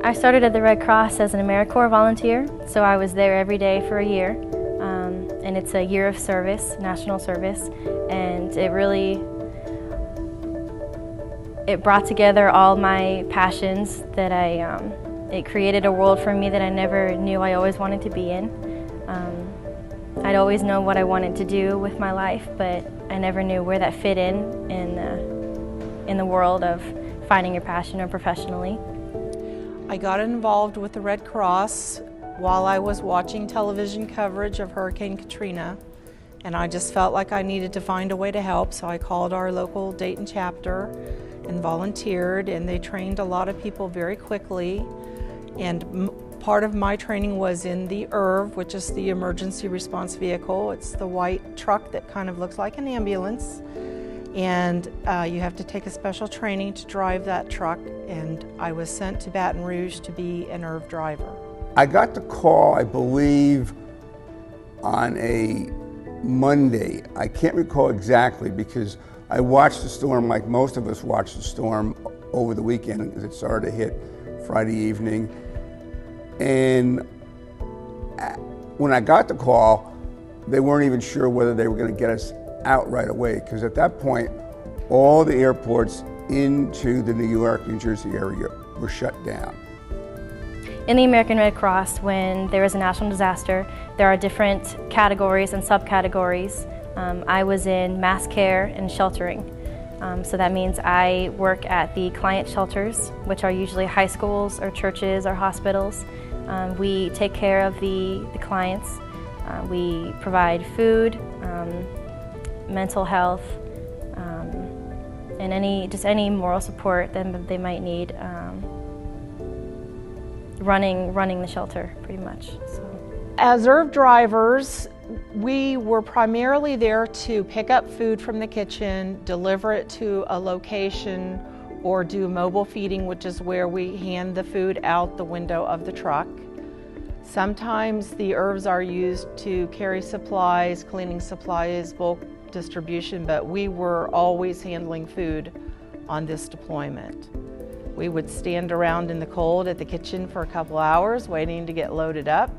I started at the Red Cross as an AmeriCorps volunteer, so I was there every day for a year. And it's a year of service, national service, and it brought together all my passions that it created a world for me that I never knew I always wanted to be in. I'd always known what I wanted to do with my life, but I never knew where that fit in the world of finding your passion or professionally. I got involved with the Red Cross while I was watching television coverage of Hurricane Katrina, and I just felt like I needed to find a way to help, so I called our local Dayton chapter and volunteered, and they trained a lot of people very quickly. And part of my training was in the ERV, which is the emergency response vehicle. It's the white truck that kind of looks like an ambulance. And you have to take a special training to drive that truck, and I was sent to Baton Rouge to be an ERV driver. I got the call, I believe, on a Monday. I can't recall exactly because I watched the storm like most of us watched the storm over the weekend because it started to hit Friday evening. And when I got the call, they weren't even sure whether they were going to get us out right away, because at that point, all the airports into the New York, New Jersey area were shut down. In the American Red Cross, when there is a national disaster, there are different categories and subcategories. I was in mass care and sheltering. So that means I work at the client shelters, which are usually high schools or churches or hospitals. We take care of the clients. We provide food, mental health, and any moral support that they might need, running the shelter pretty much. So. As ERV drivers, we were primarily there to pick up food from the kitchen, deliver it to a location, or do mobile feeding, which is where we hand the food out the window of the truck. Sometimes the ERVs are used to carry supplies, cleaning supplies, bulk distribution, but we were always handling food on this deployment. We would stand around in the cold at the kitchen for a couple hours waiting to get loaded up,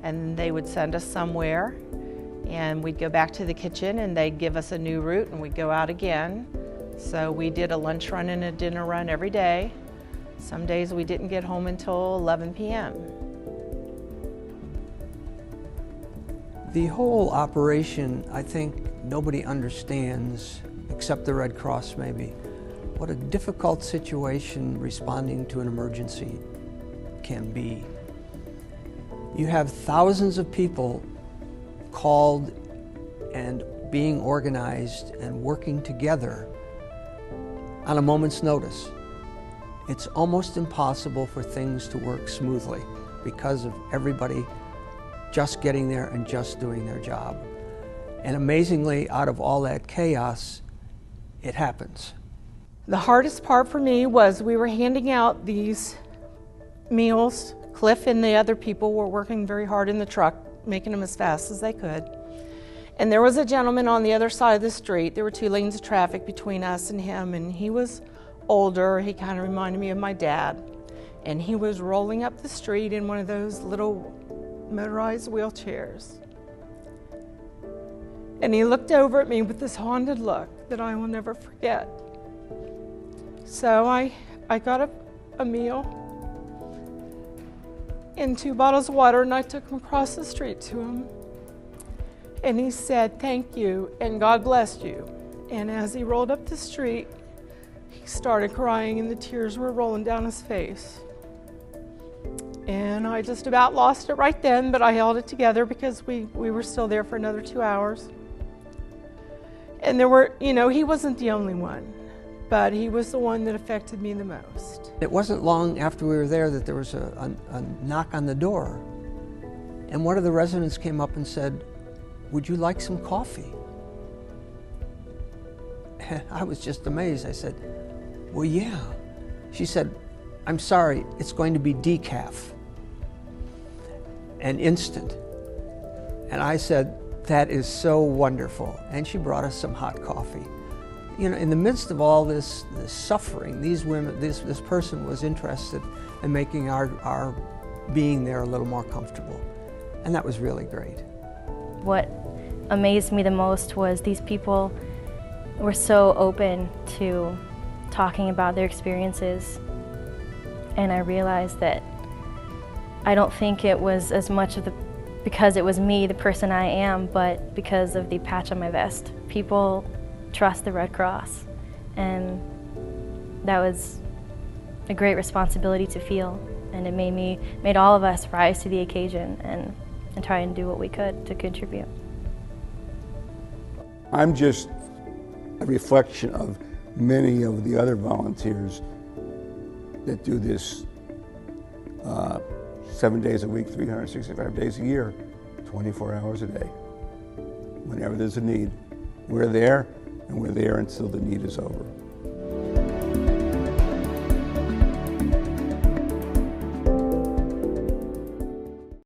and they would send us somewhere, and we'd go back to the kitchen and they'd give us a new route and we'd go out again. So we did a lunch run and a dinner run every day. Some days we didn't get home until 11 p.m. The whole operation, I think nobody understands, except the Red Cross maybe, what a difficult situation responding to an emergency can be. You have thousands of people called and being organized and working together on a moment's notice. It's almost impossible for things to work smoothly because of everybody just getting there and just doing their job. And amazingly, out of all that chaos, it happens. The hardest part for me was we were handing out these meals. Cliff and the other people were working very hard in the truck, making them as fast as they could. And there was a gentleman on the other side of the street. There were 2 lanes of traffic between us and him, and he was older. He kind of reminded me of my dad. And he was rolling up the street in one of those little motorized wheelchairs. And he looked over at me with this haunted look that I will never forget. So I got a meal and 2 bottles of water, and I took them across the street to him. And he said, "Thank you, and God bless you." And as he rolled up the street, he started crying, and the tears were rolling down his face. And I just about lost it right then, but I held it together because we were still there for another 2 hours. And there were, he wasn't the only one, but he was the one that affected me the most. It wasn't long after we were there that there was a knock on the door. And one of the residents came up and said, "Would you like some coffee?" And I was just amazed. I said, "Well, yeah." She said, "I'm sorry, it's going to be decaf and instant." And I said, "That is so wonderful." And she brought us some hot coffee. You know, in the midst of all this suffering, these women, this person was interested in making our being there a little more comfortable. And that was really great. What amazed me the most was these people were so open to talking about their experiences. And I realized that I don't think it was as much of because it was me, the person I am, but because of the patch on my vest. People trust the Red Cross, and that was a great responsibility to feel, and it made all of us rise to the occasion and try and do what we could to contribute. I'm just a reflection of many of the other volunteers that do this 7 days a week, 365 days a year, 24 hours a day. Whenever there's a need, we're there, and we're there until the need is over.